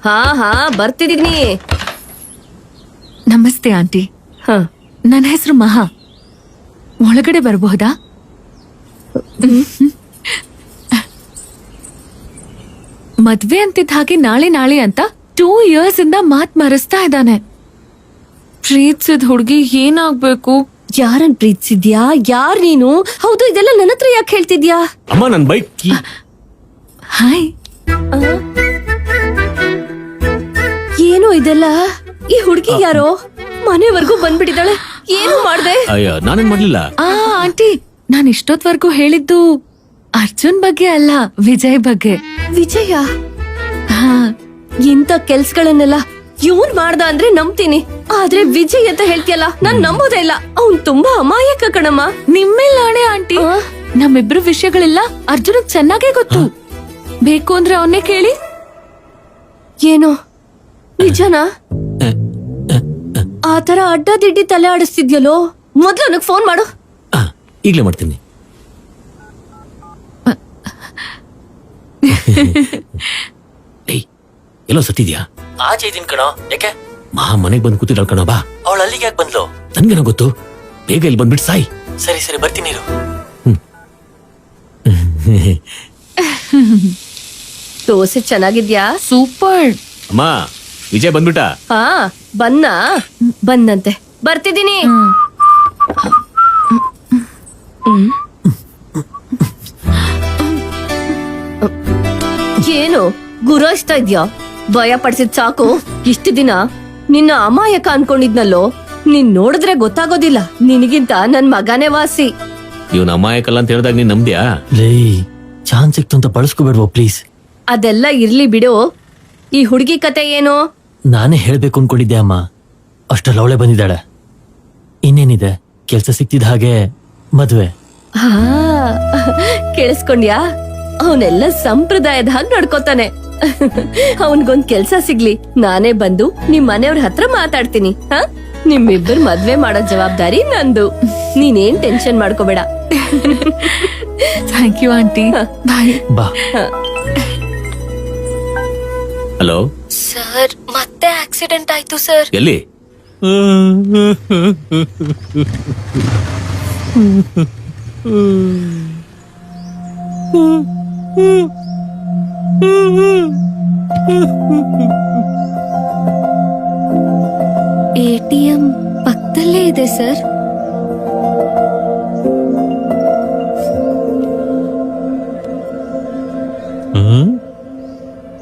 ಹಾ ಬರ್ತಿದೀನಿ. ನಮಸ್ತೆ ಆಂಟಿ. ನನ್ನ ಹೆಸರು ಮಹಾ. ಒಳಗಡೆ ಬರಬಹುದಾ? ಮದ್ವೆ ಅಂತಿದ್ದ ಹಾಗೆ ನಾಳೆ ಅಂತ 2 years ಇಂದ ಮಾತ್ ಮರೆಸ್ತಾ ಇದ್ದಾನೆ. ಪ್ರೀತಿಸಿದ ಹುಡ್ಗಿ ಏನಾಗ್ಬೇಕು? ಯಾರನ್ ಪ್ರೀತಿಸಿದ್ಯಾ? ಯಾರ್ ನೀನು? ಹೌದು, ಇದೆಲ್ಲ ನನ್ನ ಹತ್ರ ಯಾಕೆ ಹೇಳ್ತಿದ್ಯಾ? ಅಮ್ಮ, ನನ್ ಬೈಕ್ ಕೀ. ಹಾಯ್. ಏನು ಇದೆಲ್ಲ? ಈ ಹುಡ್ಗಿ ಯಾರೋ ಮನೆವರೆಗೂ ಬಂದ್ಬಿಟ್ಟಿದ್ದಾಳೆ. ಏನು ಮಾಡ್ದೆ? ಅಯ್ಯೋ, ನಾನೇನ್ ಮಾಡ್ಲಿಲ್ಲ. ಆಂಟಿ, ನಾನ್ ಇಷ್ಟೊತ್ವರೆಗೂ ಹೇಳಿದ್ದು ಅರ್ಜುನ್ ಬಗ್ಗೆ ಅಲ್ಲ, ವಿಜಯ್ ಬಗ್ಗೆ. ವಿಜಯ? ಹಾ, ಇಂಥ ಕೆಲ್ಸಗಳನ್ನೆಲ್ಲ ಇವ್ನ್ ಮಾಡ್ದ ಅಂದ್ರೆ ನಂಬ್ತೀನಿ, ಆದ್ರೆ ವಿಜಯ್ ಅಂತ ಹೇಳ್ತಿಯಲ್ಲ, ನಾನ್ ನಂಬೋದೇ ಇಲ್ಲ. ಅವ್ನ್ ತುಂಬಾ ಅಮಾಯಕ ಕಣಮ್ಮ. ನಿಮ್ಮೇಲ್ ನಾಳೆ ಆಂಟಿ. ನಮ್ಮಿಬ್ರು ವಿಷಯಗಳೆಲ್ಲ ಅರ್ಜುನ್ ಚೆನ್ನಾಗೇ ಗೊತ್ತು. ಬೇಕು ಅಂದ್ರೆ ಅವನ್ನೇ ಕೇಳಿ. ಏನು ನಿಜನಾ? ಆತರ ಅಡ್ಡದಿಡ್ಡಿ ತಲೆ ಆಡಿಸ್ತಿದ್ಯಲ್ಲೋ, ಮೊದ್ಲು ನನಗ್ ಫೋನ್ ಮಾಡು. ಈಗ್ಲೇ ಮಾಡ್ತೀನಿ. ಎಲ್ಲೋ ಸತ್ತಿದ್ಯಾ? ಆಚೆ ಇದೀನ್ ಕಣೋ. ಯಾಕೆ? ಮಹಾ ಮನೆಗ್ ಬಂದ್ ಕೂತಿದ್ದಾಳ ಕಣೋ. ಬಾ. ಅವಳು ಅಲ್ಲಿಗೆ ಯಾಕೆ ಬಂದ್ಲು? ನನ್ಗೇನೋ ಗೊತ್ತು. ಬೇಗ ಇಲ್ಲಿ ಬಂದ್ಬಿಟ್ಟು ಸಾಯಿ. ಸರಿ ಬರ್ತೀನಿ ಇರು. ದೋಸೆ ಚೆನ್ನಾಗಿದ್ಯಾ? ಸೂಪರ್. ಅಮ್ಮ, ವಿಜಯ್ ಬಂದ್ಬಿಟ್ಟ? ಹಾ, ಬಂದಂತೆ. ಬರ್ತಿದ್ದೀನಿ. ಏನು ಗುರಾಯಿಸ್ತಾ ಇದ್ಯಾ? ಭಯ ಪಡಿಸಿದ್ ಸಾಕು. ಇಷ್ಟು ದಿನ ನಿನ್ನ ಅಮಾಯಕ ಅನ್ಕೊಂಡಿದ್ನಲ್ಲೋ, ನೀನ್ ನೋಡಿದ್ರೆ ಗೊತ್ತಾಗೋದಿಲ್ಲ. ನಿನಗಿಂತ ನನ್ ಮಗನೇ ವಾಸಿ. ಇವನ್ ಅಮಾಯಕಲ್ಲ ಅಂತ ಹೇಳಿದಾಗ ನೀನ್ ನಂಬ್ದ್ಯಾ? ಲೇ, ಚಾನ್ಸ್ ಸಿಕ್ತು ಅಂತ ಬಳಸ್ಕೋಬೇಡ್ವೋ ಪ್ಲೀಸ್. ಅದೆಲ್ಲ ಇರ್ಲಿ ಬಿಡು. ಈ ಹುಡುಗಿ ಕತೆ ಏನು? ನಾನೇ ಹೇಳ್ಬೇಕು ಅನ್ಕೊಂಡಿದ್ದೆ ಅಮ್ಮ. ಅಷ್ಟರಲ್ಲಿ ಅವಳೆ ಬಂದಿದ್ದಾಳೆ. ಇನ್ನೇನಿದೆ, ಕೆಲ್ಸ ಸಿಕ್ತಿದ ಹಾಗೆ ಮದ್ವೆ. ಹಾ, ಕೇಳಿಸ್ಕೊಂಡ್ಯಾ? ಅವನೆಲ್ಲ ಸಂಪ್ರದಾಯದ ಹಾಗೆ ನಡ್ಕೋತಾನೆ. ಅವನ್ಗೊಂದ್ ಕೆಲ್ಸ ಸಿಗ್ಲಿ, ನಾನೇ ಬಂದು ನಿಮ್ ಮನೆಯವ್ರ ಹತ್ರ ಮಾತಾಡ್ತೀನಿ. ಹ, ನಿಮ್ಮಿಬ್ಬರು ಮದ್ವೆ ಮಾಡೋ ಜವಾಬ್ದಾರಿ ನಂದು. ನೀನೇನ್ ಟೆನ್ಷನ್ ಮಾಡ್ಕೋಬೇಡ. Thank you aunty. ಬಾಯ್. ಬಾ. ಹಲೋ ಸರ್, ಮತ್ತೆ ಆಕ್ಸಿಡೆಂಟ್ ಆಯ್ತು ಸರ್. ಎಲ್ಲಿ? ATM ಪಕ್ಕದಲ್ಲೇ ಇದೆ ಸರ್.